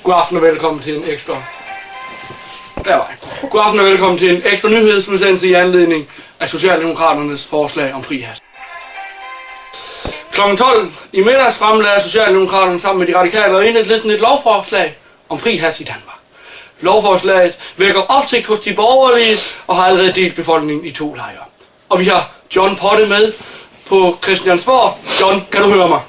God aften og velkommen til en ekstra... God aften og velkommen til en ekstra nyhedsudsendelse i anledning af Socialdemokraternes forslag om fri hash. Kl. 12 i middags fremlagde Socialdemokraterne sammen med de radikale og Enhedslisten et lovforslag om fri hash i Danmark. Lovforslaget vækker opsigt hos de borgerlige og har allerede delt befolkningen i 2 lejre. Og vi har John Potte med på Christiansborg. John, kan du høre mig?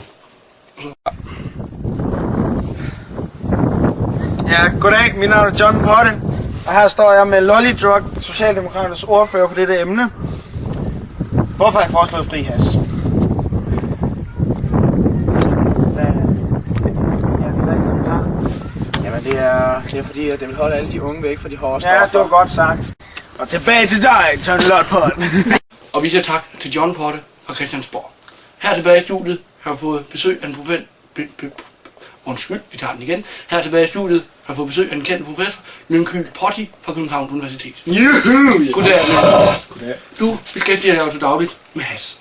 Ja, goddag. Mit navn er John Potte, og her står jeg med Lolly Drug, Socialdemokraternes ordfører på dette emne. Hvorfor har jeg foreslået fri hash? Jamen, det er fordi, at det vil holde alle de unge væk fra de hårde stoffer. Ja, det var godt sagt. Og tilbage til dig, John Potte. Og vi siger tak til John Potte fra Christiansborg. Her tilbage i studiet har vi fået besøg af en professor. Undskyld, vi tager den igen. Her tilbage i studiet har vi fået besøg af en kendt professor, Lyngkyld Potti fra Københavns Universitet. Juhu! Goddag. Goddag. Du beskæftiger dig jo til dagligt med hash.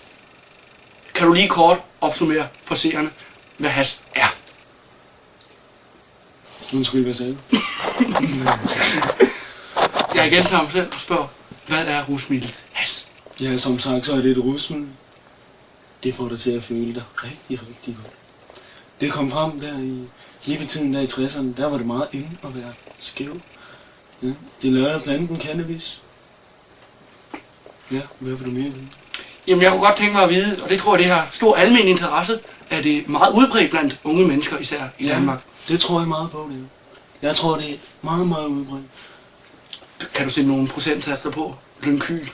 Kan du lige kort opsummere for seerne, hvad hash er? Undskyld, hvad sagde du? Jeg gentager mig selv og spørger, hvad er rusmiddelet hash? Ja, som sagt, så er det et rusmiddel. Det får dig til at føle dig rigtig godt. Det kom frem der i hippietiden der i 60'erne. Der var det meget inde at være skæv. Ja, det lavede planten cannabis. Ja, hvad vil du mere? Jamen, jeg kunne godt tænke mig at vide, og det tror jeg, det har stor almen interesse, at det er meget udbredt blandt unge mennesker, især i Danmark. Det tror jeg meget på, det. Jeg tror, det er meget, meget udbredt. Kan du sætte nogle procentsatser på? Lyngkyld?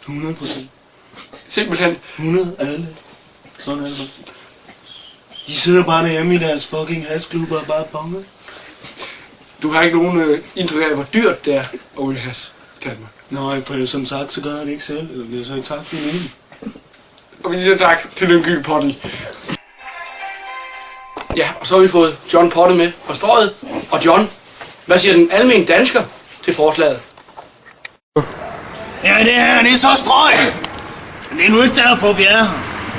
100%. Simpelthen. 100 alle. Sådan er det bare. De sidder bare derhjemme i deres fucking hashklubber og bare bonger. Du har ikke nogen indtryk af, hvor dyrt det er at ryge hash i Danmark? Nej, for som sagt, så gør jeg det ikke selv. Eller bliver så ikke tak for det. Og vi siger tak til Lyngkyld Potti. Ja, og så har vi fået John Potte med fra Strøget. Og John, hvad siger den almene dansker til forslaget? Ja, det er så Strøget. Men det er nu ikke derfor, vi er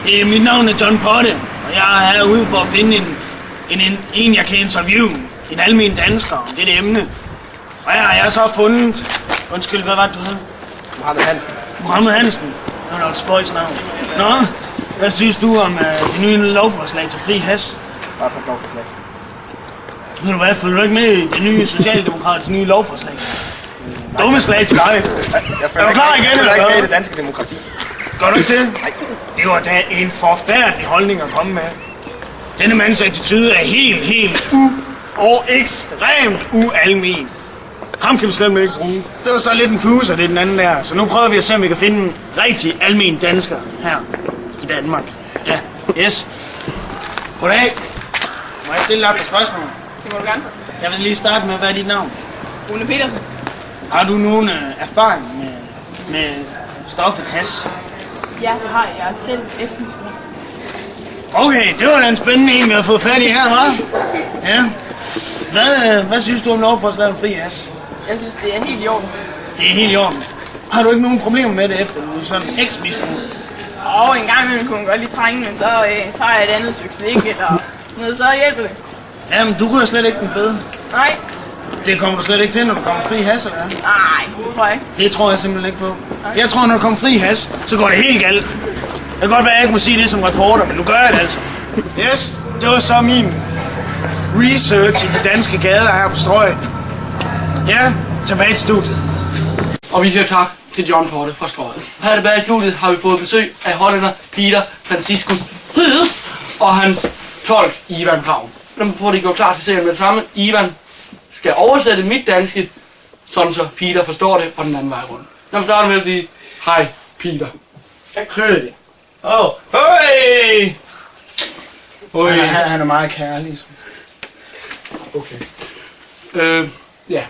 her. Mit navn er John Potte, og jeg er herude for at finde en jeg kan interviewe. En almen dansker om dette emne. Og her har jeg så fundet... Undskyld, hvad var det, du hed? Mohammed Hansen. Det var et spøjs navn. Nå, hvad synes du om det nye lovforslag til fri hash? Hvad for et lovforslag? Ved du hvad, følger du ikke med i det nye Socialdemokraternes nye lovforslag? Dumme slag til dig. Jeg følger ikke med i det danske demokrati. Gør du ikke det? Nej. Det var da en forfærdelig holdning at komme med. Denne mands attitude er helt og ekstremt ualmen. Ham kan vi slet ikke bruge. Det var så lidt en fuser, det er den anden der. Så nu prøver vi at se, om vi kan finde en rigtig almen dansker her i Danmark. Ja, yes. Goddag. Må jeg stille dig på spørgsmål? Det må du gerne. Jeg vil lige starte med, hvad er dit navn? Rune Petersen. Har du nogen erfaring med stoffet hash? Ja, det har jeg. Jeg er selv eftermisbruger. Okay, det var da en spændende en, vi har fået fat i her, hva'? Ja. Hvad synes du om lovforslaget om fri hash? Jeg synes, det er helt i orden. Det er helt i orden. Har du ikke nogen problemer med det efter, du er sådan en eks-misbrug? Og en gang imellem kunne man godt lige trænge, men så tager jeg et andet stykke slik eller noget, så hjælper det. Jamen, du ryger slet ikke den fede. Nej. Det kommer du slet ikke til, når du kommer fri hash, eller hvad? Nej, det tror jeg ikke. Det tror jeg simpelthen ikke på. Jeg tror, når du kommer fri hash, så går det helt galt. Det kan godt være, at jeg ikke må sige det som reporter, men nu gør jeg det altså. Yes, det var så min research i de danske gader her på Strøget. Ja, tilbage til studiet. Og vi siger tak til John Potte fra Strøget. Her tilbage i studiet har vi fået besøg af hollænder Peter Franciscus Hydes og hans tolk Ivan Krav. Dem får de gjort klar til serien med det samme. Ivan skal oversætte mit danske, sådan så Peter forstår det, og den anden vej rundt. Lad mig starte med at sige, hej Peter. Krølle. Hej! Hej. Han er meget kærlig. Okay. Ja.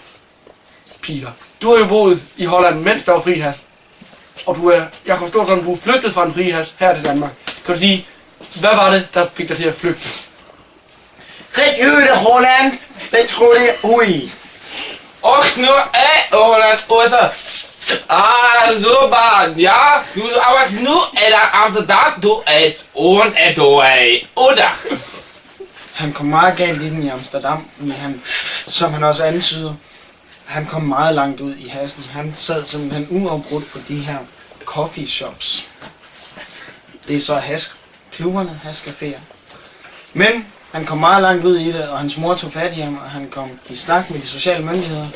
Peter. Du har jo boet i Holland, mens der var fri hash. Og jeg kan forstå sådan, du er flygtet fra en fri hash her til Danmark. Kan du sige, hvad var det, der fik dig til at flygte? Red ud af Holland. Det tror jeg ui. Och nur Holland oder super, ja, du aber nur Amsterdam, du ist und du oder. Han kom meget galt i den i Amsterdam, fordi han, som han også antyder, han kom meget langt ud i hassen. Han sad simpelthen uafbrudt på de her coffee shops. Det er så hashklubberne, hashcaféer. Men han kom meget langt ud i det, og hans mor tog fat i ham, og han kom i snak med de sociale myndigheder.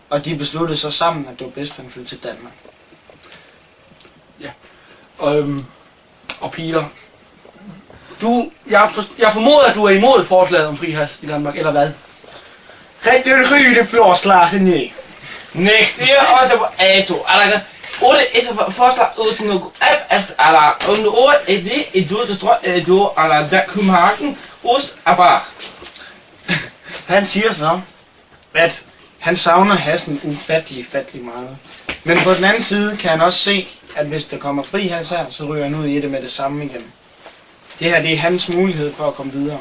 Og de besluttede så sammen, at det var bedst, at han flyttede til Danmark. Ja. Og Peter, jeg formoder, at du er imod forslaget om fri hash i Danmark, eller hvad? Rigtig ryge flårslagen i. Next year order also alaga oder is a forslag ud nu app as ala und or det du du ala der kumhaken us aber Han siger så, at han savner hassen ufattelig meget. Men på den anden side kan han også se, at hvis der kommer fri hash her, så ryger han ud i det med det samme igen. Det her det er hans mulighed for at komme videre.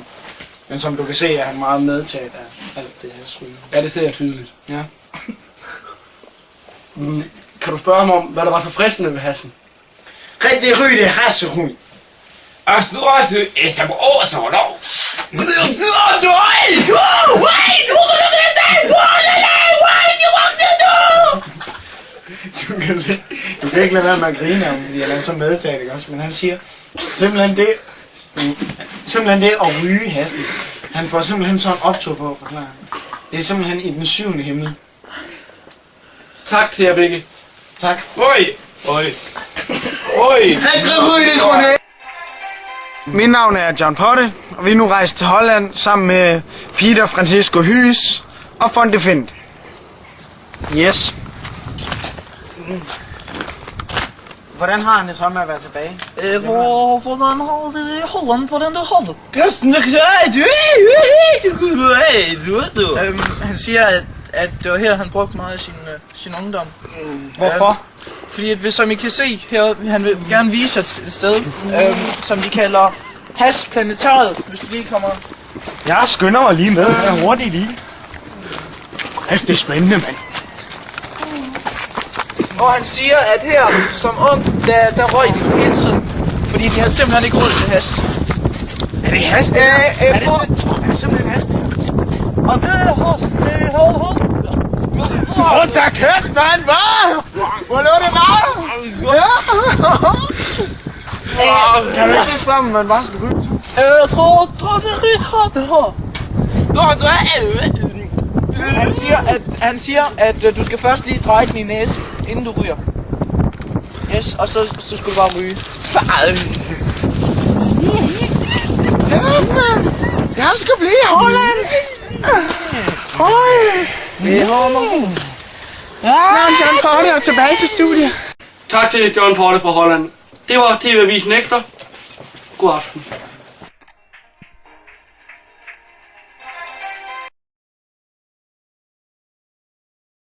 Men som du kan se, er han meget medtaget af alt det her ryge. Ja, det ser jeg tydeligt. Ja. Kan du spørge ham om, hvad der var så fristende ved hashen? Rigtig ryge det hassehund. as nu også is aber også no Du kan se, du kan ikke lade være med at grine om, fordi han er så medtaget, ikke også? Men han siger, simpelthen det at ryge hassen. Han får simpelthen sådan en optog på at forklare. Det er simpelthen i den 7. himmel. Tak til jer begge. Tak. oi Mit navn er John Potte, og vi er nu rejst til Holland sammen med Peter Francisco Hys og Fonte Fint. Yes. Hvordan har han det så med at være tilbage? Hvordan har det i Holland? Hvordan det holder? Han siger, at det var her, han brugte meget af sin ungdom. Hvorfor? Fordi at, som I kan se her, han vil gerne vise et sted, som de kalder Hash-planetariet, hvis du lige kommer. Jeg skynder mig lige med. Jeg er hurtigt lige. Det er spændende, mand. Og han siger, at her som ung, der røg de hele tiden. Fordi de havde simpelthen ikke råd til hash. Er det hash, det her? Er det simpelthen hash, det her? Og det er hash, det er hold. Hold da kæft, mand! Hvad? Hvor lå det bare? Ja! Kan du ikke spørge, om man bare skal ryge? Jeg tror, det er rigtig det her. Han siger, at du skal først lige dreje den i næse, inden du ryger. Yes, og så skal du bare ryge. Jeg skal blive i Holland! Høj! Det holder. Navn John Potte og tilbage til studiet. Tak til John Potte fra Holland. Det var TV-avisen Ekstra. God aften.